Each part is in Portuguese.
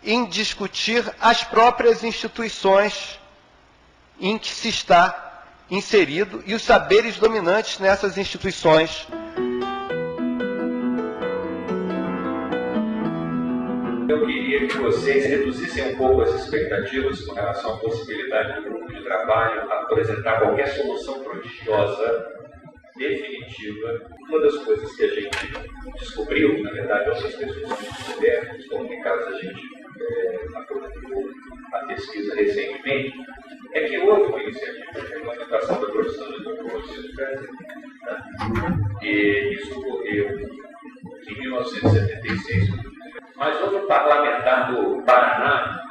em discutir as próprias instituições em que se está inserido e os saberes dominantes nessas instituições. Eu queria que vocês reduzissem um pouco as expectativas com relação à possibilidade do grupo de trabalho apresentar qualquer solução prodigiosa, definitiva. Uma das coisas que a gente descobriu, na verdade, essas pessoas descobertas, os comunicados, a gente aprofundou a pesquisa recentemente, é que houve uma iniciativa de regulamentação da profissão de odontologia no Brasil. E isso ocorreu em 1976. Mas houve um parlamentar do Paraná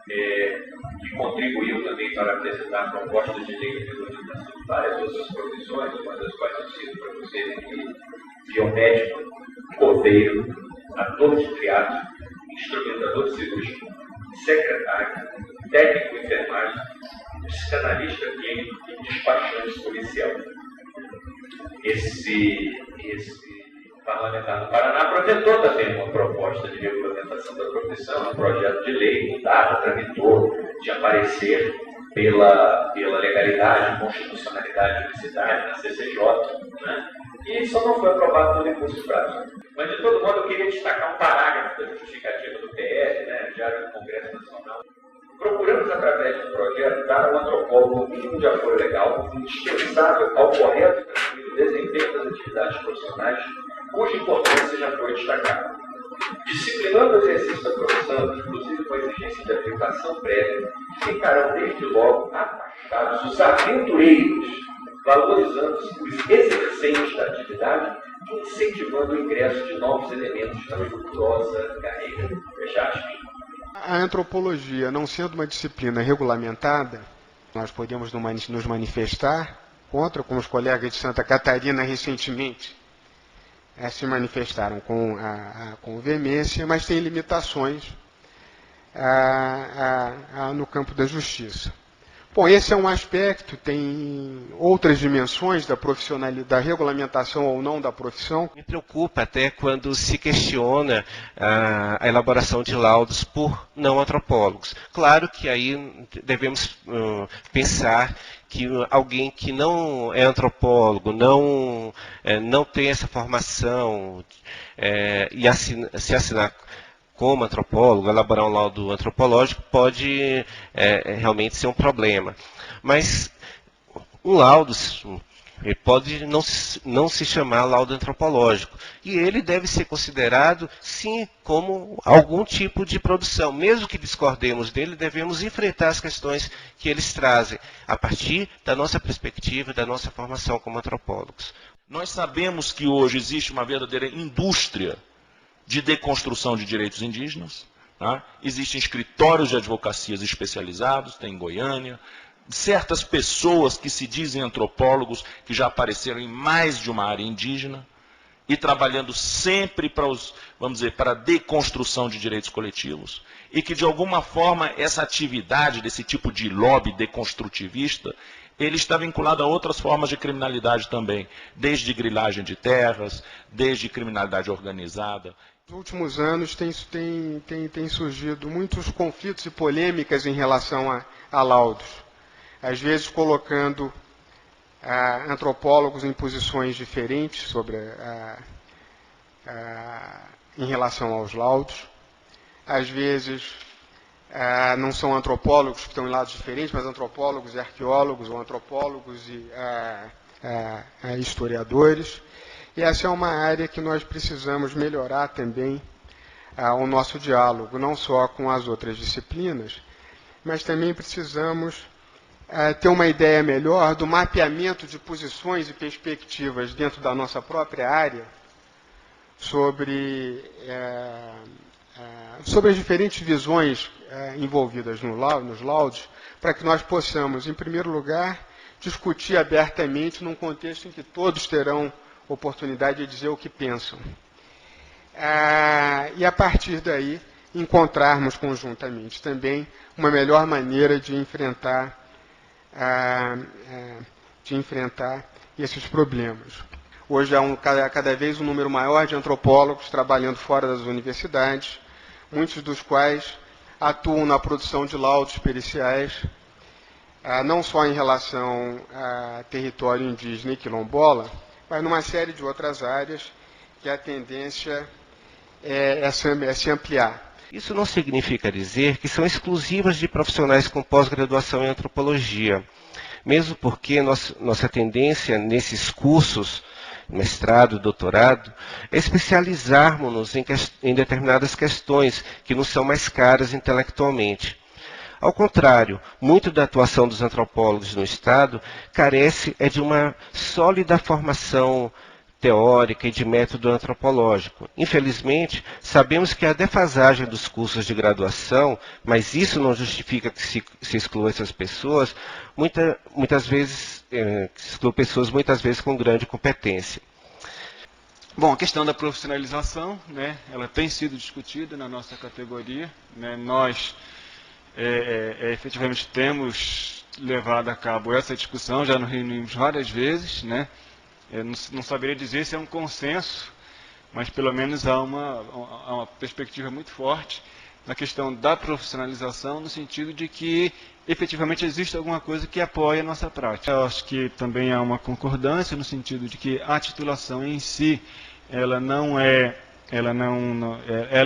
que contribuiu também para apresentar propostas de lei de regulamentação de várias outras profissões, uma das quais eu cito para vocês aqui: biomédico, coveiro, ator de teatro, instrumentador cirúrgico, secretário, técnico de enfermagem, psicanalista clínico e despachante policial. Esse parlamentar do Paraná apresentou também uma proposta de regulamentação da profissão, um projeto de lei, mudado, tramitou, de aparecer pela legalidade, constitucionalidade e unicidade na CCJ, né? E isso não foi aprovado no recurso prático. Mas, de todo modo, eu queria destacar um parágrafo da justificativa do PL, né, Diário do Congresso Nacional. Procuramos, através do projeto, dar ao antropólogo um mínimo de apoio legal indispensável ao correto e tranquilo desempenho das atividades profissionais, cuja importância já foi destacada. Disciplinando o exercício da profissão, inclusive com a exigência de aplicação prévia, ficarão desde logo afastados os aventureiros, valorizando os exercentes da atividade e incentivando o ingresso de novos elementos na vigorosa carreira. Fecha aspas. A antropologia, não sendo uma disciplina regulamentada, nós podemos nos manifestar contra, como os colegas de Santa Catarina recentemente se manifestaram com veemência, mas tem limitações no campo da justiça. Bom, esse é um aspecto, tem outras dimensões da profissionalidade, da regulamentação ou não da profissão. Me preocupa até quando se questiona a elaboração de laudos por não antropólogos. Claro que aí devemos pensar que alguém que não é antropólogo, não tem essa formação e se assinar como antropólogo, elaborar um laudo antropológico pode realmente ser um problema. Mas um laudo pode não se chamar laudo antropológico. E ele deve ser considerado, sim, como algum tipo de produção. Mesmo que discordemos dele, devemos enfrentar as questões que eles trazem, a partir da nossa perspectiva, da nossa formação como antropólogos. Nós sabemos que hoje existe uma verdadeira indústria de deconstrução de direitos indígenas. Tá? Existem escritórios de advocacias especializados, tem em Goiânia, certas pessoas que se dizem antropólogos, que já apareceram em mais de uma área indígena, e trabalhando sempre para a deconstrução de direitos coletivos, e que de alguma forma essa atividade desse tipo de lobby deconstrutivista, ele está vinculado a outras formas de criminalidade também, desde grilagem de terras, desde criminalidade organizada. Nos últimos anos tem surgido muitos conflitos e polêmicas em relação a laudos, às vezes colocando antropólogos em posições diferentes em relação aos laudos. Às vezes não são antropólogos que estão em lados diferentes, mas antropólogos e arqueólogos, ou antropólogos e historiadores. E essa é uma área que nós precisamos melhorar também o nosso diálogo, não só com as outras disciplinas, mas também precisamos ter uma ideia melhor do mapeamento de posições e perspectivas dentro da nossa própria área sobre as diferentes visões envolvidas nos laudos, para que nós possamos, em primeiro lugar, discutir abertamente num contexto em que todos terão oportunidade de dizer o que pensam. E, a partir daí, encontrarmos conjuntamente também uma melhor maneira de enfrentar esses problemas. Hoje há cada vez um número maior de antropólogos trabalhando fora das universidades, muitos dos quais atuam na produção de laudos periciais, não só em relação a território indígena e quilombola, mas numa série de outras áreas que a tendência é se ampliar. Isso não significa dizer que são exclusivas de profissionais com pós-graduação em antropologia, mesmo porque nossa tendência nesses cursos, mestrado, doutorado, é especializarmos-nos em determinadas questões que nos são mais caras intelectualmente. Ao contrário, muito da atuação dos antropólogos no Estado carece de uma sólida formação teórica e de método antropológico. Infelizmente, sabemos que há defasagem dos cursos de graduação, mas isso não justifica que se exclua essas pessoas, muitas vezes com grande competência. Bom, a questão da profissionalização, né, ela tem sido discutida na nossa categoria, né, nós efetivamente temos levado a cabo essa discussão, já nos reunimos várias vezes, né? Eu não saberia dizer se é um consenso, mas pelo menos há uma perspectiva muito forte na questão da profissionalização, no sentido de que efetivamente existe alguma coisa que apoia a nossa prática. Eu acho que também há uma concordância no sentido de que a titulação em si, ela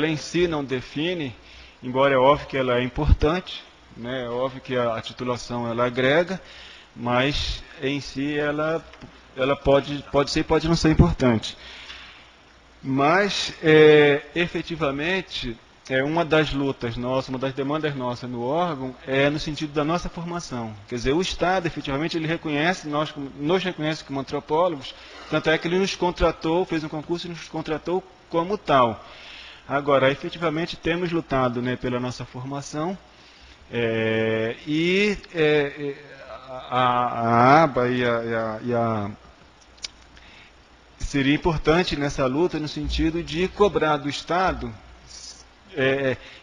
em si não define, embora é óbvio que ela é importante, né? É óbvio que a titulação ela agrega, mas em si ela pode ser e pode não ser importante. Mas, efetivamente, uma das lutas nossas, uma das demandas nossas no órgão é no sentido da nossa formação. Quer dizer, o Estado, efetivamente, ele reconhece, nos reconhece como antropólogos, tanto é que ele nos contratou, fez um concurso e nos contratou como tal. Agora, efetivamente, temos lutado, né, pela nossa formação, a aba seria importante nessa luta no sentido de cobrar do Estado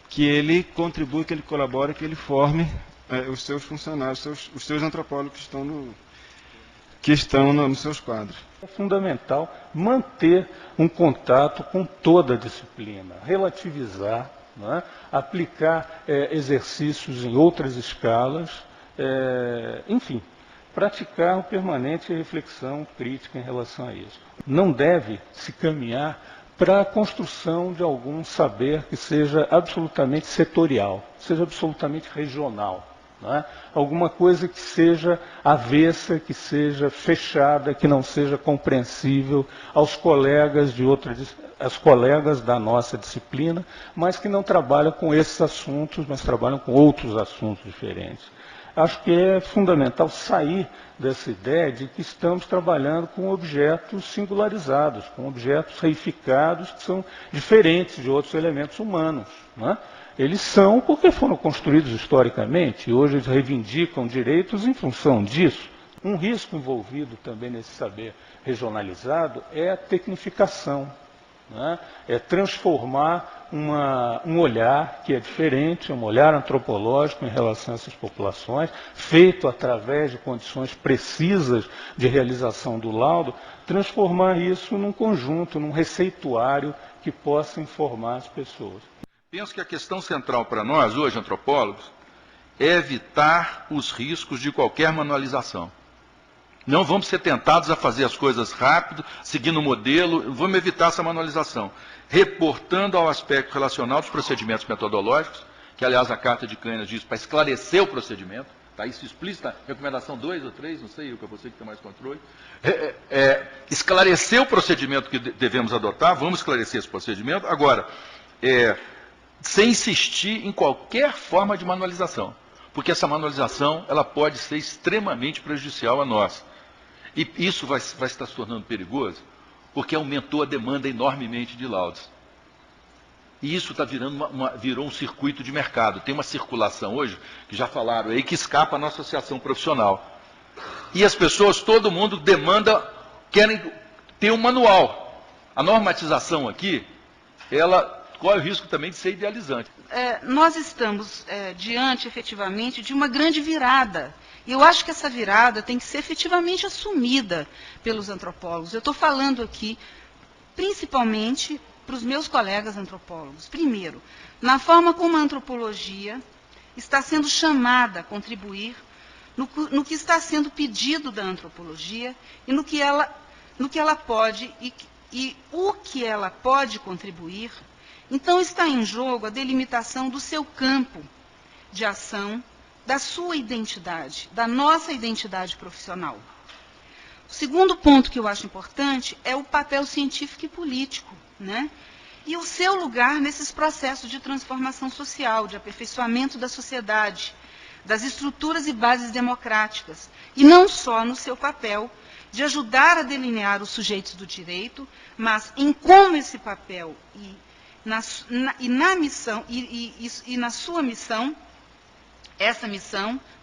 que ele contribua, que ele colabore, que ele forme os seus funcionários, os seus antropólogos que estão nos seus quadros. É fundamental manter um contato com toda a disciplina, relativizar, né, aplicar exercícios em outras escalas, enfim, praticar uma permanente reflexão crítica em relação a isso. Não deve se caminhar para a construção de algum saber que seja absolutamente setorial, seja absolutamente regional. Né? Alguma coisa que seja avessa, que seja fechada, que não seja compreensível aos colegas aos colegas da nossa disciplina, mas que não trabalham com esses assuntos, mas trabalham com outros assuntos diferentes. Acho que é fundamental sair dessa ideia de que estamos trabalhando com objetos singularizados, com objetos reificados que são diferentes de outros elementos humanos. Né? Eles são porque foram construídos historicamente e hoje eles reivindicam direitos em função disso. Um risco envolvido também nesse saber regionalizado é a tecnificação. Né? É transformar um olhar que é diferente, um olhar antropológico em relação a essas populações, feito através de condições precisas de realização do laudo, transformar isso num conjunto, num receituário que possa informar as pessoas. Penso que a questão central para nós, hoje, antropólogos, é evitar os riscos de qualquer manualização. Não vamos ser tentados a fazer as coisas rápido, seguindo o modelo, vamos evitar essa manualização. Reportando ao aspecto relacional dos procedimentos metodológicos, que aliás a Carta de Canas diz para esclarecer o procedimento, está isso explícita, recomendação 2 ou 3, não sei, é você que tem mais controle. Esclarecer o procedimento que devemos adotar, vamos esclarecer esse procedimento. Agora, sem insistir em qualquer forma de manualização, porque essa manualização ela pode ser extremamente prejudicial a nós. E isso vai estar se tornando perigoso, porque aumentou a demanda enormemente de laudos. E isso virou um circuito de mercado. Tem uma circulação hoje, que já falaram aí, que escapa na associação profissional. E as pessoas, todo mundo querem ter um manual. A normatização aqui, ela corre o risco também de ser idealizante. Nós estamos diante, efetivamente, de uma grande virada. E eu acho que essa virada tem que ser efetivamente assumida pelos antropólogos. Eu estou falando aqui, principalmente, para os meus colegas antropólogos. Primeiro, na forma como a antropologia está sendo chamada a contribuir no que está sendo pedido da antropologia e no que ela pode e o que ela pode contribuir. Então, está em jogo a delimitação do seu campo de ação, da sua identidade, da nossa identidade profissional. O segundo ponto que eu acho importante é o papel científico e político, né? E o seu lugar nesses processos de transformação social, de aperfeiçoamento da sociedade, das estruturas e bases democráticas, e não só no seu papel de ajudar a delinear os sujeitos do direito, mas em como esse papel na sua missão,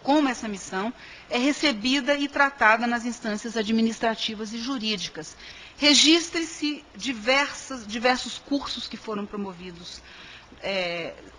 como essa missão é recebida e tratada nas instâncias administrativas e jurídicas. Registre-se diversos cursos que foram promovidos,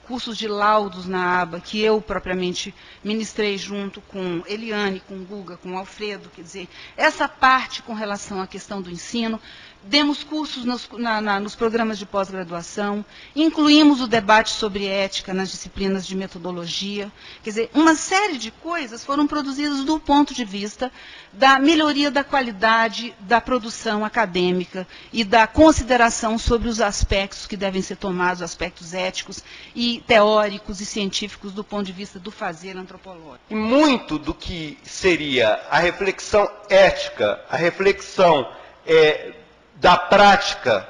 cursos de laudos na aba, que eu propriamente ministrei junto com Eliane, com Guga, com Alfredo, quer dizer, essa parte com relação à questão do ensino. Demos cursos nos programas de pós-graduação, incluímos o debate sobre ética nas disciplinas de metodologia. Quer dizer, uma série de coisas foram produzidas do ponto de vista da melhoria da qualidade da produção acadêmica e da consideração sobre os aspectos que devem ser tomados, aspectos éticos e teóricos e científicos do ponto de vista do fazer antropológico. E muito do que seria a reflexão ética, a reflexão da prática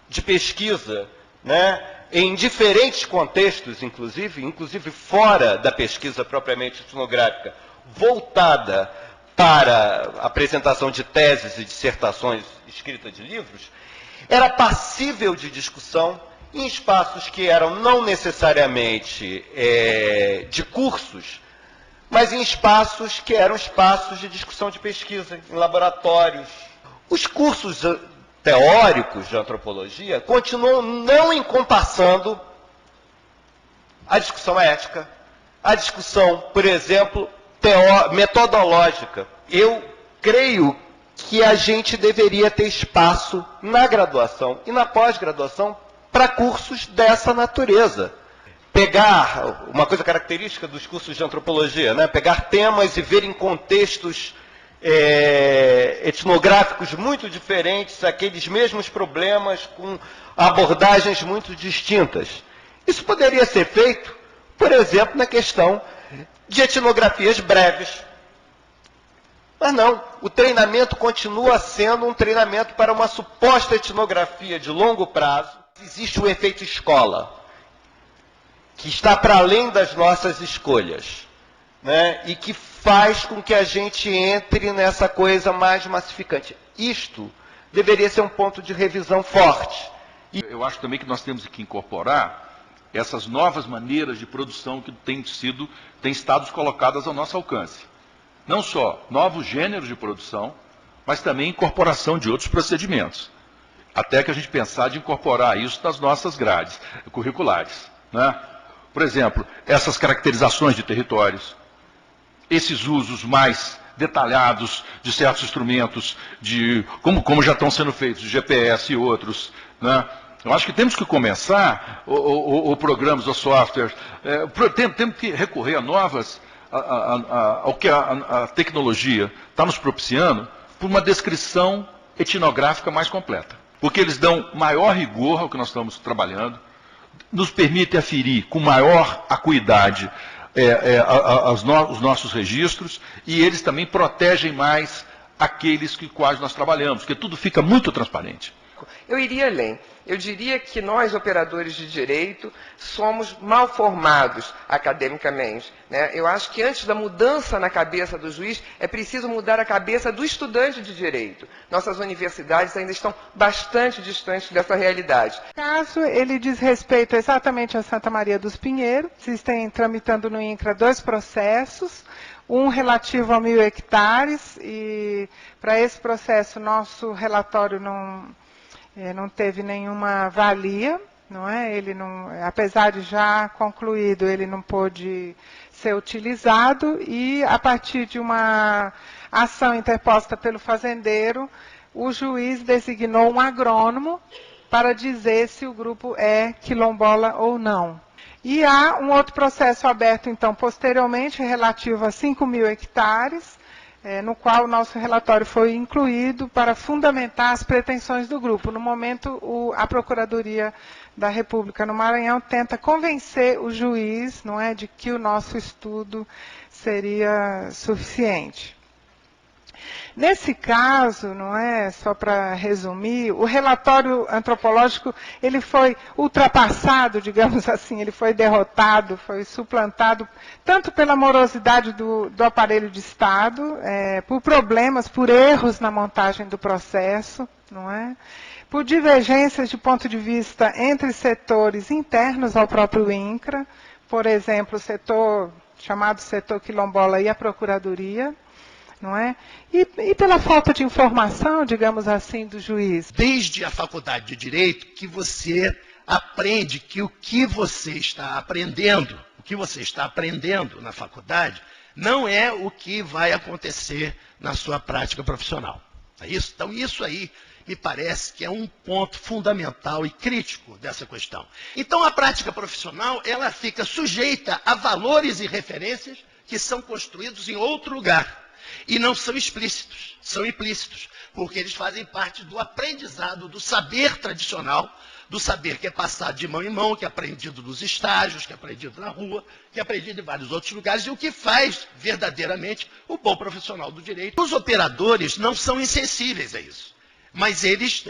de pesquisa, né, em diferentes contextos, inclusive fora da pesquisa propriamente etnográfica, voltada para a apresentação de teses e dissertações, escrita de livros, era passível de discussão em espaços que eram não necessariamente de cursos, mas em espaços que eram espaços de discussão de pesquisa, em laboratórios. Os cursos teóricos de antropologia continuam não encompassando a discussão ética, a discussão, por exemplo, metodológica. Eu creio que a gente deveria ter espaço na graduação e na pós-graduação para cursos dessa natureza. Pegar, uma coisa característica dos cursos de antropologia, né? Pegar temas e ver em contextos etnográficos muito diferentes, aqueles mesmos problemas com abordagens muito distintas. Isso poderia ser feito, por exemplo, na questão de etnografias breves. Mas não, o treinamento continua sendo um treinamento para uma suposta etnografia de longo prazo. Existe o efeito escola, que está para além das nossas escolhas, né? E que faz com que a gente entre nessa coisa mais massificante. Isto deveria ser um ponto de revisão forte. Eu acho também que nós temos que incorporar essas novas maneiras de produção que têm estado colocadas ao nosso alcance. Não só novos gêneros de produção, mas também incorporação de outros procedimentos. Até que a gente pensar de incorporar isso nas nossas grades curriculares, né? Por exemplo, essas caracterizações de territórios, esses usos mais detalhados de certos instrumentos, como já estão sendo feitos, de GPS e outros, né? Eu acho que temos que começar, ou programas, ou softwares, temos que recorrer a novas, ao que a tecnologia está nos propiciando, por uma descrição etnográfica mais completa. Porque eles dão maior rigor ao que nós estamos trabalhando, nos permite aferir com maior acuidade os nossos registros, e eles também protegem mais aqueles com os quais nós trabalhamos, porque tudo fica muito transparente. Eu iria além. Eu diria que nós, operadores de direito, somos mal formados academicamente, né? Eu acho que antes da mudança na cabeça do juiz, é preciso mudar a cabeça do estudante de direito. Nossas universidades ainda estão bastante distantes dessa realidade. O caso, ele diz respeito exatamente a Santa Maria dos Pinheiros. Existem tramitando no INCRA 2 processos, um relativo a 1.000 hectares, e para esse processo nosso relatório não teve nenhuma valia, não é? Ele não, apesar de já concluído, ele não pôde ser utilizado, e a partir de uma ação interposta pelo fazendeiro, o juiz designou um agrônomo para dizer se o grupo é quilombola ou não. E há um outro processo aberto, então, posteriormente, relativo a 5.000 hectares, no qual o nosso relatório foi incluído para fundamentar as pretensões do grupo. No momento, a Procuradoria da República no Maranhão tenta convencer o juiz, não é, de que o nosso estudo seria suficiente. Nesse caso, não é, só para resumir, o relatório antropológico ele foi ultrapassado, digamos assim, ele foi derrotado, foi suplantado, tanto pela morosidade do aparelho de Estado, por problemas, por erros na montagem do processo, não é? Por divergências de ponto de vista entre setores internos ao próprio INCRA, por exemplo, o setor chamado setor quilombola e a Procuradoria, não é? E pela falta de informação, digamos assim, do juiz. Desde a faculdade de Direito que você aprende que o que você está aprendendo, na faculdade, não é o que vai acontecer na sua prática profissional. É isso? Então, isso aí me parece que é um ponto fundamental e crítico dessa questão. Então, a prática profissional, ela fica sujeita a valores e referências que são construídos em outro lugar. E não são explícitos, são implícitos, porque eles fazem parte do aprendizado, do saber tradicional, do saber que é passado de mão em mão, que é aprendido nos estágios, que é aprendido na rua, que é aprendido em vários outros lugares, e o que faz verdadeiramente o bom profissional do direito. Os operadores não são insensíveis a isso, mas eles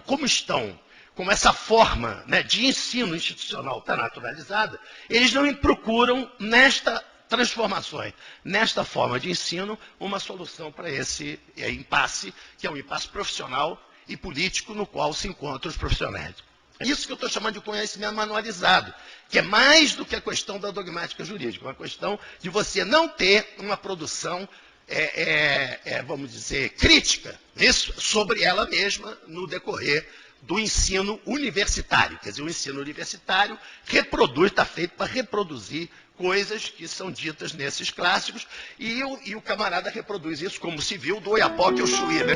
como estão com essa forma, né, de ensino institucional está naturalizada, eles não procuram nesta transformações nesta forma de ensino, uma solução para esse impasse, que é um impasse profissional e político no qual se encontram os profissionais. Isso que eu estou chamando de conhecimento manualizado, que é mais do que a questão da dogmática jurídica, uma questão de você não ter uma produção, vamos dizer, crítica sobre ela mesma no decorrer do ensino universitário. Quer dizer, o ensino universitário está feito para reproduzir coisas que são ditas nesses clássicos, e o camarada reproduz isso como se viu do Oiapoque ao Chuí, né?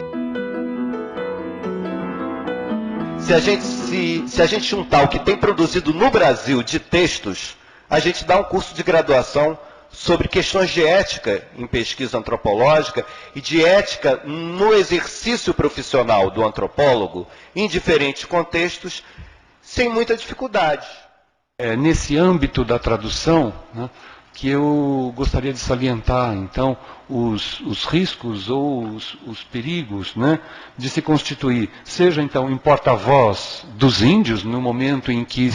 Se a gente juntar o que tem produzido no Brasil de textos, a gente dá um curso de graduação sobre questões de ética em pesquisa antropológica e de ética no exercício profissional do antropólogo, em diferentes contextos, sem muita dificuldade. Nesse âmbito da tradução, né, que eu gostaria de salientar, então, os riscos ou os perigos, né, de se constituir, seja, então, em porta-voz dos índios, no momento em que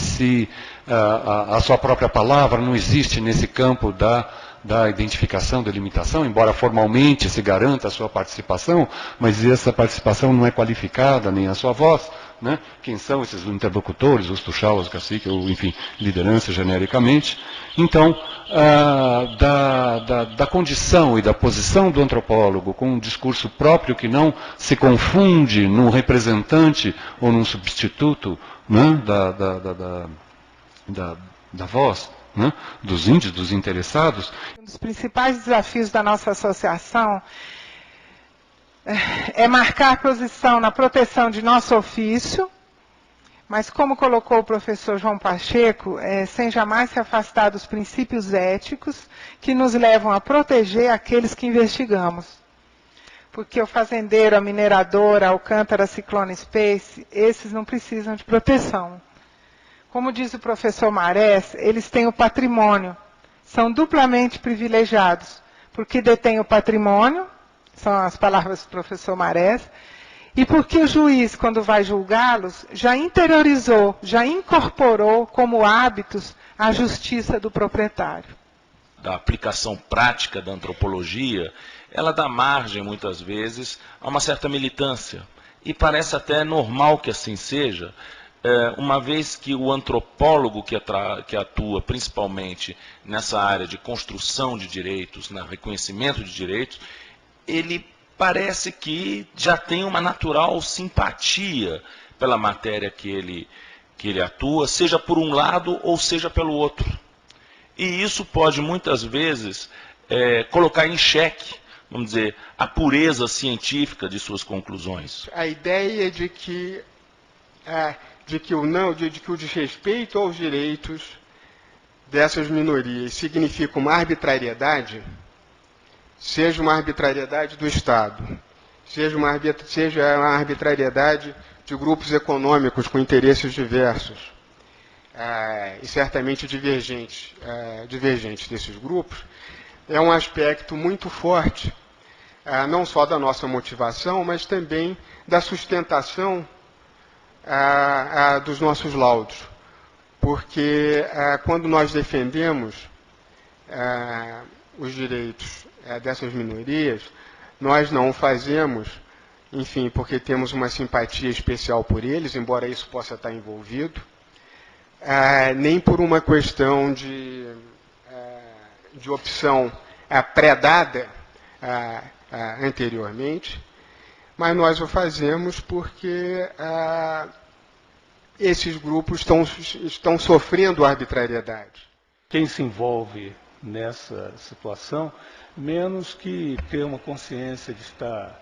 a sua própria palavra não existe nesse campo da identificação, da delimitação, embora formalmente se garanta a sua participação, mas essa participação não é qualificada, nem a sua voz, né? Quem são esses interlocutores, os tuxaus, os caciques, ou, enfim, liderança genericamente. Então, da condição e da posição do antropólogo com um discurso próprio que não se confunde num representante ou num substituto, né, da voz, né, dos índios, dos interessados. Um dos principais desafios da nossa associação é marcar posição na proteção de nosso ofício, mas como colocou o professor João Pacheco, sem jamais se afastar dos princípios éticos que nos levam a proteger aqueles que investigamos. Porque o fazendeiro, a mineradora, a Alcântara, a Ciclone Space, esses não precisam de proteção. Como diz o professor Marés, eles têm o patrimônio, são duplamente privilegiados, porque detêm o patrimônio, são as palavras do professor Marés, e porque o juiz, quando vai julgá-los, já interiorizou, já incorporou como hábitos a justiça do proprietário. Da aplicação prática da antropologia, ela dá margem, muitas vezes, a uma certa militância. E parece até normal que assim seja, uma vez que o antropólogo que atua principalmente nessa área de construção de direitos, no reconhecimento de direitos, ele parece que já tem uma natural simpatia pela matéria que ele atua, seja por um lado ou seja pelo outro. E isso pode muitas vezes colocar em xeque vamos dizer, a pureza científica de suas conclusões? A ideia de que o desrespeito aos direitos dessas minorias significa uma arbitrariedade, seja uma arbitrariedade do Estado, seja uma arbitrariedade de grupos econômicos com interesses diversos, e certamente divergentes desses grupos, é um aspecto muito forte, não só da nossa motivação, mas também da sustentação dos nossos laudos. Porque quando nós defendemos os direitos dessas minorias, nós não o fazemos, enfim, porque temos uma simpatia especial por eles, embora isso possa estar envolvido, nem por uma questão de opção pré-dada anteriormente, mas nós o fazemos porque esses grupos estão sofrendo arbitrariedade. Quem se envolve nessa situação, menos que ter uma consciência de estar